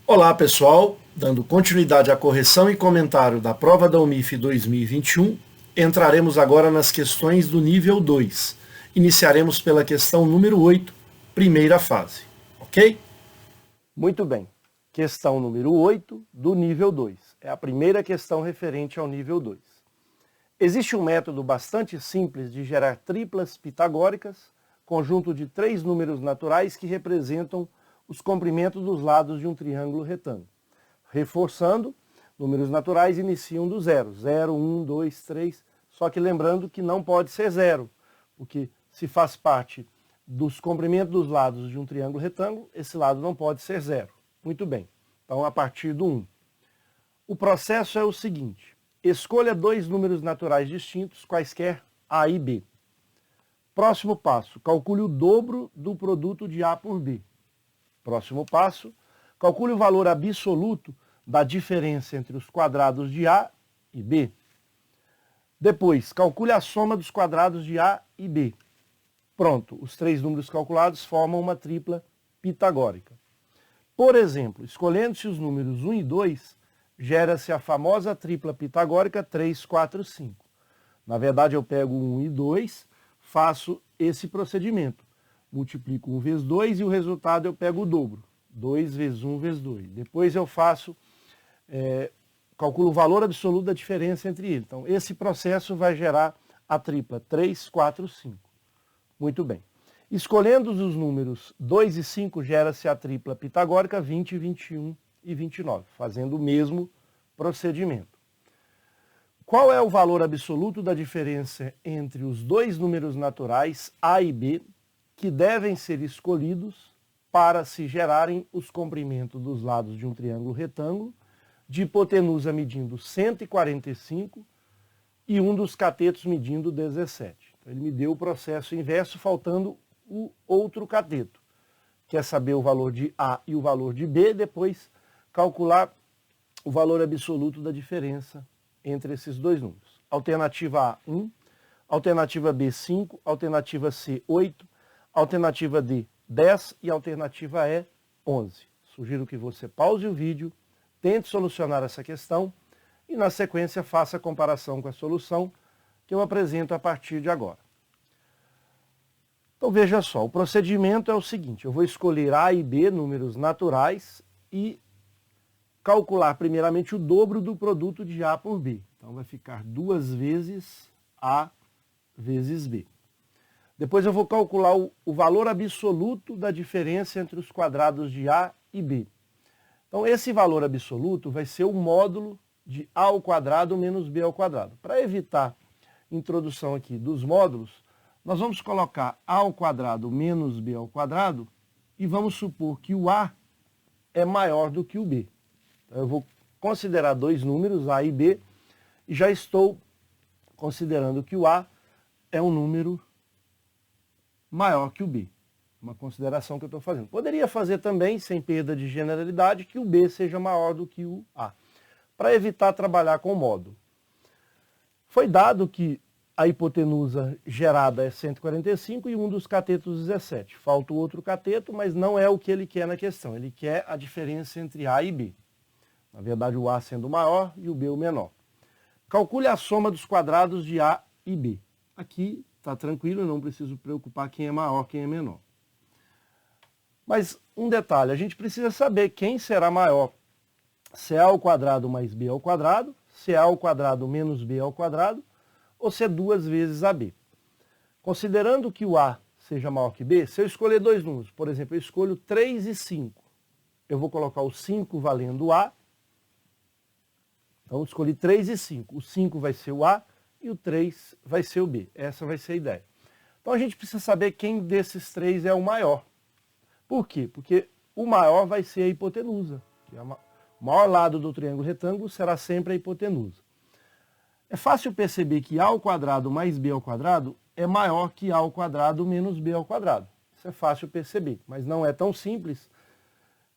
Olá pessoal, dando continuidade à correção e comentário da prova da UMIF 2021, entraremos agora nas questões do nível 2. Iniciaremos pela questão número 8, primeira fase, ok? Muito bem. Questão número 8 do nível 2. É a primeira questão referente ao nível 2. Existe um método bastante simples de gerar triplas pitagóricas, conjunto de 3 números naturais que representam os comprimentos dos lados de um triângulo retângulo. Reforçando, números naturais iniciam do zero. 0, 1, 2, 3. Só que lembrando que não pode ser zero, porque se faz parte dos comprimentos dos lados de um triângulo retângulo, esse lado não pode ser zero. Muito bem. Então, a partir do 1. O processo é o seguinte. Escolha 2 números naturais distintos, quaisquer A e B. Próximo passo, calcule o dobro do produto de A por B. Próximo passo, calcule o valor absoluto da diferença entre os quadrados de A e B. Depois, calcule a soma dos quadrados de A e B. Pronto, os 3 números calculados formam uma tripla pitagórica. Por exemplo, escolhendo-se os números 1 e 2, gera-se a famosa tripla pitagórica 3, 4, 5. Na verdade, eu pego 1 e 2, faço esse procedimento. Multiplico 1 vezes 2 e o resultado eu pego o dobro. 2 vezes 1 vezes 2. Depois eu faço, calculo o valor absoluto da diferença entre eles. Então, esse processo vai gerar a tripla 3, 4, 5. Muito bem. Escolhendo os números 2 e 5, gera-se a tripla pitagórica 20, 21 e 29, fazendo o mesmo procedimento. Qual é o valor absoluto da diferença entre os 2 números naturais, A e B, que devem ser escolhidos para se gerarem os comprimentos dos lados de um triângulo retângulo, de hipotenusa medindo 145 e um dos catetos medindo 17. Então, ele me deu o processo inverso, faltando o outro cateto. Quer saber o valor de A e o valor de B, depois calcular o valor absoluto da diferença entre esses 2 números. Alternativa A, 1. Alternativa B, 5. Alternativa C, 8. Alternativa D, 10. E alternativa E, 11. Sugiro que você pause o vídeo, tente solucionar essa questão e, na sequência, faça a comparação com a solução que eu apresento a partir de agora. Então, veja só, o procedimento é o seguinte. Eu vou escolher A e B, números naturais, e calcular primeiramente o dobro do produto de A por B. Então, vai ficar 2 vezes A vezes B. Depois eu vou calcular o valor absoluto da diferença entre os quadrados de A e B. Então, esse valor absoluto vai ser o módulo de A ao quadrado menos B ao quadrado. Para evitar introdução aqui dos módulos, nós vamos colocar A ao quadrado menos B ao quadrado e vamos supor que o A é maior do que o B. Então, eu vou considerar 2 números, A e B, e já estou considerando que o A é um número maior que o B. Uma consideração que eu estou fazendo. Poderia fazer também, sem perda de generalidade, que o B seja maior do que o A, para evitar trabalhar com módulo. Foi dado que a hipotenusa gerada é 145 e um dos catetos 17. Falta o outro cateto, mas não é o que ele quer na questão. Ele quer a diferença entre A e B. Na verdade, o A sendo o maior e o B o menor. Calcule a soma dos quadrados de A e B. Aqui está tranquilo, não preciso preocupar quem é maior, quem é menor. Mas um detalhe, a gente precisa saber quem será maior. Se é A ao quadrado mais B ao quadrado, se é A ao quadrado menos B ao quadrado, ou se é 2 vezes AB. Considerando que o A seja maior que B, se eu escolher 2 números, por exemplo, eu escolho 3 e 5, eu vou colocar o 5 valendo o A. Então, eu escolhi 3 e 5. O 5 vai ser o A e o 3 vai ser o B. Essa vai ser a ideia. Então, a gente precisa saber quem desses 3 é o maior. Por quê? Porque o maior vai ser a hipotenusa. Que é o maior lado do triângulo retângulo será sempre a hipotenusa. É fácil perceber que A ao quadrado mais B ao quadrado é maior que A ao quadrado menos B ao quadrado. Isso é fácil perceber, mas não é tão simples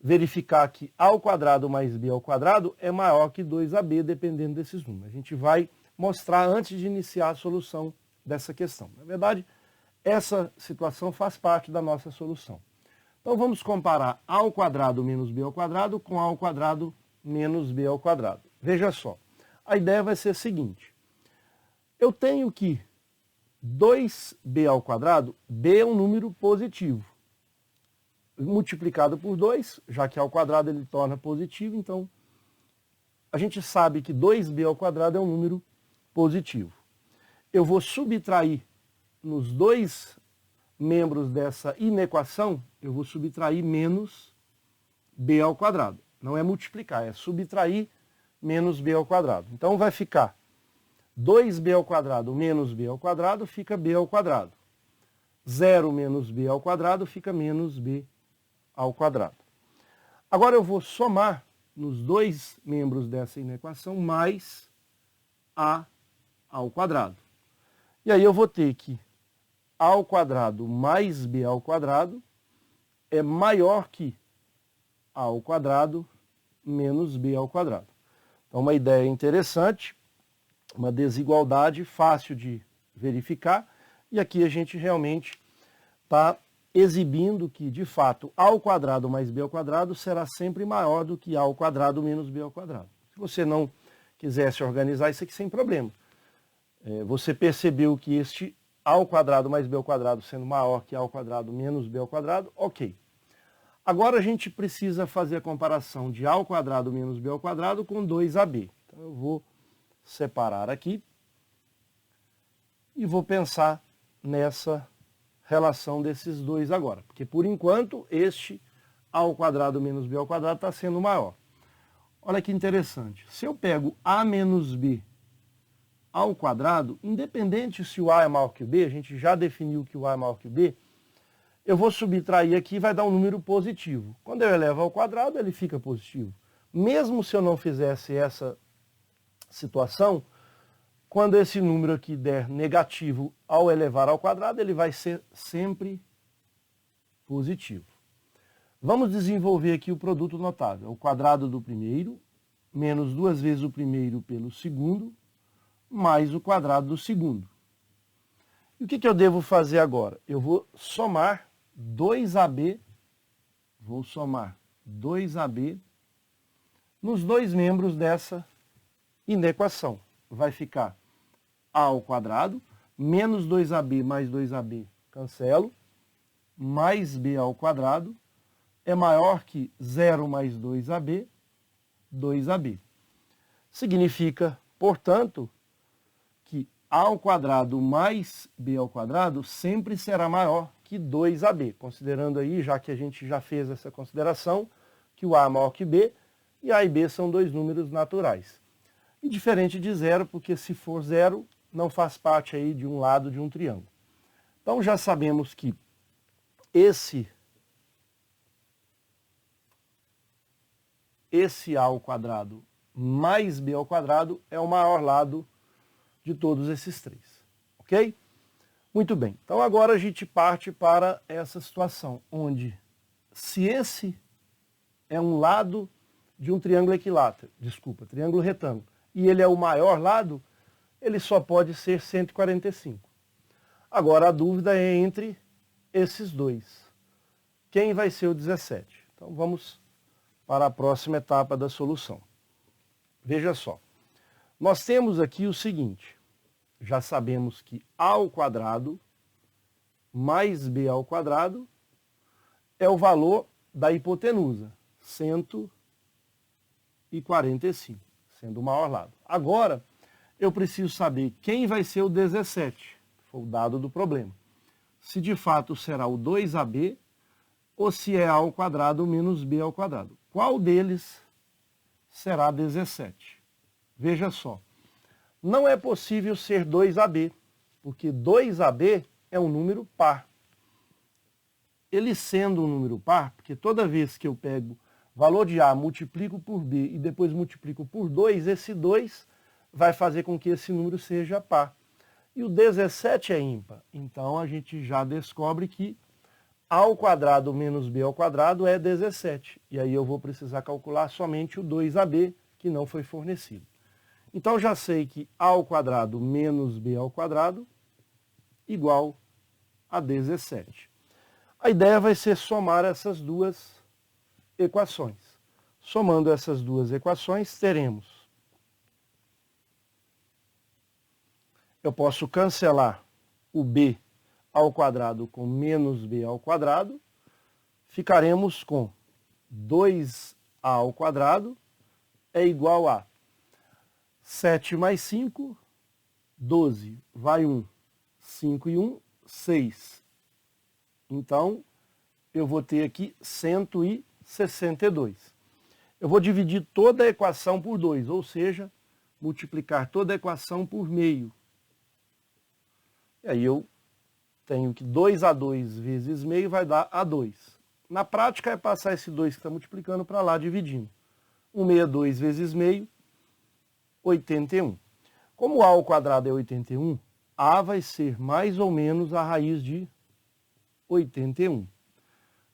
verificar que A ao quadrado mais B ao quadrado é maior que 2AB, dependendo desses números. A gente vai mostrar antes de iniciar a solução dessa questão. Na verdade, essa situação faz parte da nossa solução. Então vamos comparar a ao quadrado menos b ao quadrado com a ao quadrado menos b ao quadrado. Veja só, a ideia vai ser a seguinte. Eu tenho que 2b ao quadrado, b é um número positivo. Multiplicado por 2, já que ao quadrado ele torna positivo, então a gente sabe que 2b ao quadrado é um número positivo. Eu vou subtrair nos dois membros dessa inequação, eu vou subtrair menos b ao quadrado. Não é multiplicar, é subtrair menos b ao quadrado. Então vai ficar 2b ao quadrado menos b ao quadrado fica b ao quadrado. 0 menos b ao quadrado fica menos b ao quadrado. Agora eu vou somar nos dois membros dessa inequação mais a ao quadrado. E aí eu vou ter que a ao quadrado mais b ao quadrado é maior que a ao quadrado menos b ao quadrado. Então uma ideia interessante, uma desigualdade fácil de verificar, e aqui a gente realmente está exibindo que, de fato, a ao quadrado mais b ao quadrado será sempre maior do que a ao quadrado menos b ao quadrado. Se você não quisesse organizar isso aqui sem problema, você percebeu que este a ao quadrado mais b ao quadrado sendo maior que a ao quadrado menos b ao quadrado, ok. Agora a gente precisa fazer a comparação de a ao quadrado menos b ao quadrado com 2ab. Então eu vou separar aqui e vou pensar nessa relação desses dois agora. Porque por enquanto este a ao quadrado menos b ao quadrado está sendo maior. Olha que interessante. Se eu pego a menos b ao quadrado, independente se o a é maior que o b, a gente já definiu que o a é maior que o b, eu vou subtrair aqui e vai dar um número positivo. Quando eu elevo ao quadrado, ele fica positivo. Mesmo se eu não fizesse essa situação, quando esse número aqui der negativo ao elevar ao quadrado, ele vai ser sempre positivo. Vamos desenvolver aqui o produto notável. O quadrado do primeiro, menos 2 vezes o primeiro pelo segundo, mais o quadrado do segundo. E o que eu devo fazer agora? Eu vou somar 2ab, nos dois membros dessa inequação. Vai ficar a ao quadrado, menos 2ab mais 2ab, cancelo, mais b ao quadrado, é maior que 0 mais 2ab, 2ab. Significa, portanto, que a ao quadrado mais b ao quadrado sempre será maior que 2ab, considerando aí, já que a gente já fez essa consideração, que o a é maior que b, e a e b são dois números naturais. E diferente de zero, porque se for zero, não faz parte aí de um lado de um triângulo. Então já sabemos que esse a ao quadrado mais b ao quadrado é o maior lado de todos esses três. Ok? Muito bem. Então agora a gente parte para essa situação, onde se esse é um lado de um triângulo equilátero, triângulo retângulo, e ele é o maior lado, ele só pode ser 145. Agora a dúvida é entre esses dois. Quem vai ser o 17? Então vamos para a próxima etapa da solução. Veja só. Nós temos aqui o seguinte. Já sabemos que a ao quadrado mais b ao quadrado é o valor da hipotenusa, 145, sendo o maior lado. Agora, eu preciso saber quem vai ser o 17, foi o dado do problema. Se de fato será o 2ab ou se é a ao quadrado menos b ao quadrado. Qual deles será 17? Veja só. Não é possível ser 2ab, porque 2ab é um número par. Ele sendo um número par, porque toda vez que eu pego valor de a, multiplico por b e depois multiplico por 2, esse 2 vai fazer com que esse número seja par. E o 17 é ímpar. Então a gente já descobre que a ao quadrado menos b ao quadrado é 17. E aí eu vou precisar calcular somente o 2ab, que não foi fornecido. Então já sei que a ao quadrado menos b ao quadrado igual a 17. A ideia vai ser somar essas duas equações. Somando essas duas equações, teremos... Eu posso cancelar o b ao quadrado com menos b ao quadrado. Ficaremos com 2a ao quadrado é igual a 7 mais 5, 12, vai 1, 5 e 1, 6. Então, eu vou ter aqui 162. Eu vou dividir toda a equação por 2, ou seja, multiplicar toda a equação por meio. E aí eu tenho que 2a2 vezes meio vai dar a2. Na prática é passar esse 2 que está multiplicando para lá, dividindo. 1 meia 2 vezes meio, 81. Como a ao quadrado é 81, a vai ser mais ou menos a raiz de 81.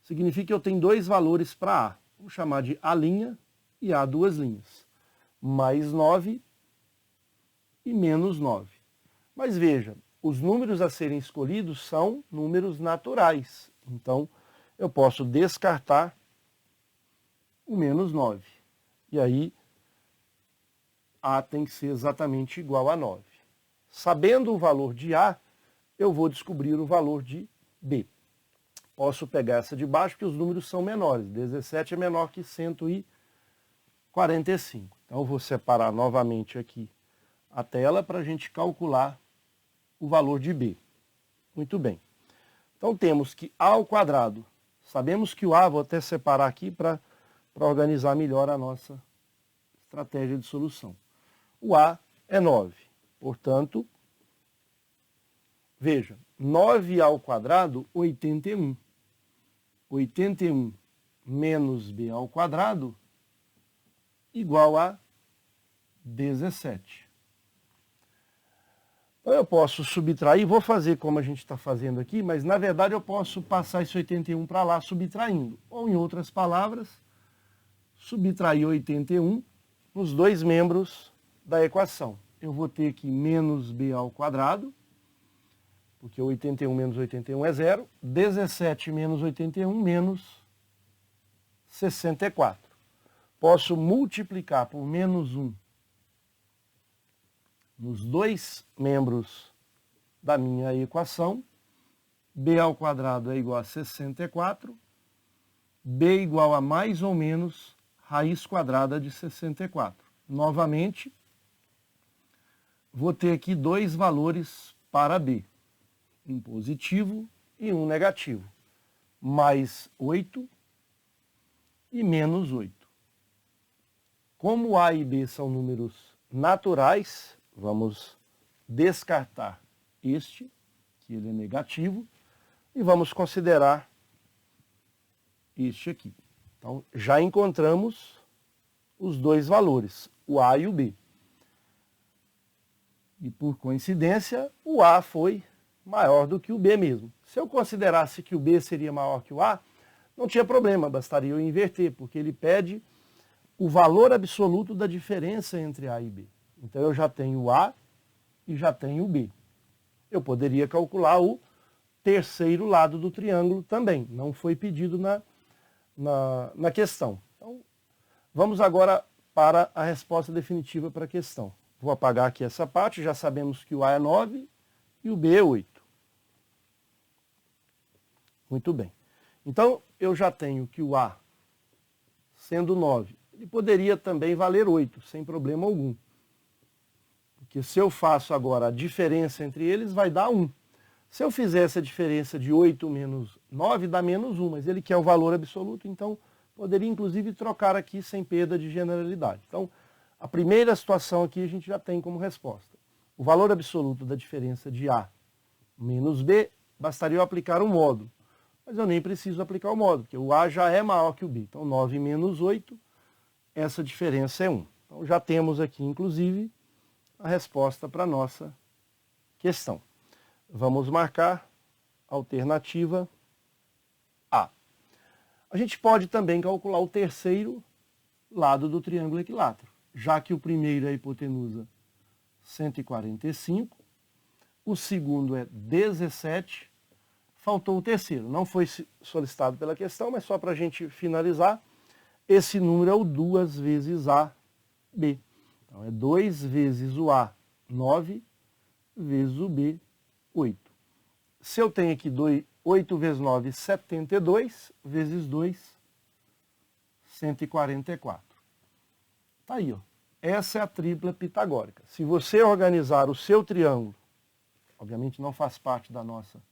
Significa que eu tenho dois valores para a. Vou chamar de a' e a duas linhas. Mais 9 e menos 9. Mas veja, os números a serem escolhidos são números naturais. Então, eu posso descartar o menos 9. E aí, a tem que ser exatamente igual a 9. Sabendo o valor de a, eu vou descobrir o valor de b. Posso pegar essa de baixo, porque os números são menores. 17 é menor que 145. Então, eu vou separar novamente aqui a tela para a gente calcular o valor de b. Muito bem. Então, temos que a ao quadrado. Sabemos que o a, vou até separar aqui para organizar melhor a nossa estratégia de solução. O a é 9. Portanto, veja, 9 ao quadrado, 81. 81 menos b ao quadrado igual a 17. Então eu posso subtrair, vou fazer como a gente está fazendo aqui, mas na verdade eu posso passar esse 81 para lá subtraindo. Ou em outras palavras, subtrair 81 nos dois membros da equação. Eu vou ter aqui menos b ao quadrado, porque 81 menos 81 é 0. 17 menos 81 menos 64. Posso multiplicar por menos 1 nos dois membros da minha equação. B ao quadrado é igual a 64. B igual a mais ou menos raiz quadrada de 64. Novamente, vou ter aqui dois valores para B. Um positivo e um negativo. Mais 8 e menos 8. Como A e B são números naturais, vamos descartar este, que ele é negativo, e vamos considerar este aqui. Então, já encontramos os dois valores, o A e o B. E por coincidência, o A foi maior do que o B mesmo. Se eu considerasse que o B seria maior que o A, não tinha problema, bastaria eu inverter, porque ele pede o valor absoluto da diferença entre A e B. Então eu já tenho o A e já tenho o B. Eu poderia calcular o terceiro lado do triângulo também, não foi pedido na questão. Então, vamos agora para a resposta definitiva para a questão. Vou apagar aqui essa parte, já sabemos que o A é 9 e o B é 8. Muito bem. Então, eu já tenho que o A, sendo 9, ele poderia também valer 8, sem problema algum. Porque se eu faço agora a diferença entre eles, vai dar 1. Se eu fizer essa diferença de 8 menos 9, dá menos 1, mas ele quer o valor absoluto, então poderia inclusive trocar aqui sem perda de generalidade. Então, a primeira situação aqui a gente já tem como resposta. O valor absoluto da diferença de A menos B, bastaria eu aplicar o módulo. Mas eu nem preciso aplicar o módulo, porque o A já é maior que o B. Então, 9 menos 8, essa diferença é 1. Então, já temos aqui, inclusive, a resposta para a nossa questão. Vamos marcar a alternativa A. A gente pode também calcular o terceiro lado do triângulo equilátero, já que o primeiro é a hipotenusa 145, o segundo é 17, faltou o terceiro. Não foi solicitado pela questão, mas só para a gente finalizar, esse número é o 2 vezes AB. Então é 2 vezes o A, 9, vezes o B, 8. Se eu tenho aqui 8 vezes 9, 72, vezes 2, 144. Tá aí, ó. Essa é a tripla pitagórica. Se você organizar o seu triângulo, obviamente não faz parte da nossa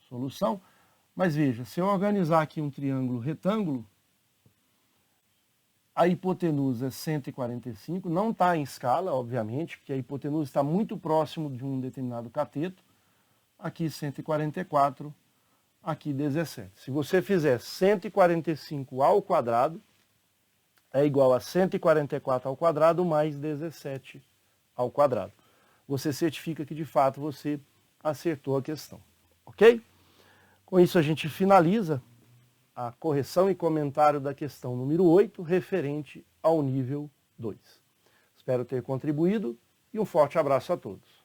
solução, mas veja, se eu organizar aqui um triângulo retângulo, a hipotenusa é 145, não está em escala, obviamente, porque a hipotenusa está muito próximo de um determinado cateto. Aqui 144, aqui 17. Se você fizer 145 ao quadrado, é igual a 144 ao quadrado mais 17 ao quadrado. Você certifica que, de fato, você acertou a questão. Ok? Com isso, a gente finaliza a correção e comentário da questão número 8, referente ao nível 2. Espero ter contribuído e um forte abraço a todos.